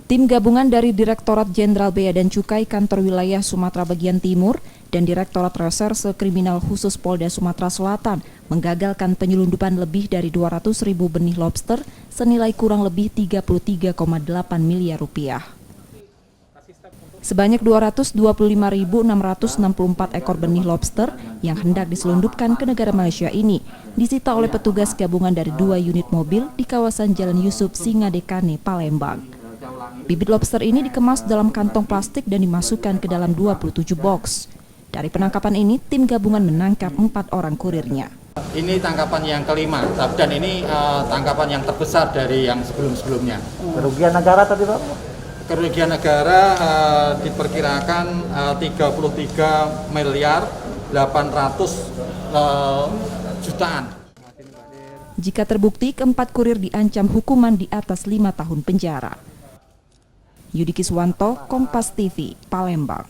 Tim gabungan dari Direktorat Jenderal Bea dan Cukai Kantor Wilayah Sumatera Bagian Timur dan Direktorat Reserse Kriminal Khusus Polda Sumatera Selatan menggagalkan penyelundupan lebih dari 200.000 benih lobster senilai kurang lebih 33,8 miliar rupiah. Sebanyak 225.664 ekor benih lobster yang hendak diselundupkan ke negara Malaysia ini disita oleh petugas gabungan dari 2 unit mobil di kawasan Jalan Yusuf Singadekane, Palembang. Bibit lobster ini dikemas dalam kantong plastik dan dimasukkan ke dalam 27 box. Dari penangkapan ini, tim gabungan menangkap 4 orang kurirnya. Ini tangkapan yang kelima, dan ini tangkapan yang terbesar dari yang sebelum-sebelumnya. Kerugian negara tadi Pak? Kerugian negara diperkirakan 33 miliar 800 jutaan. Jika terbukti, keempat kurir diancam hukuman di atas 5 tahun penjara. Yudi Kiswanto, Kompas TV, Palembang.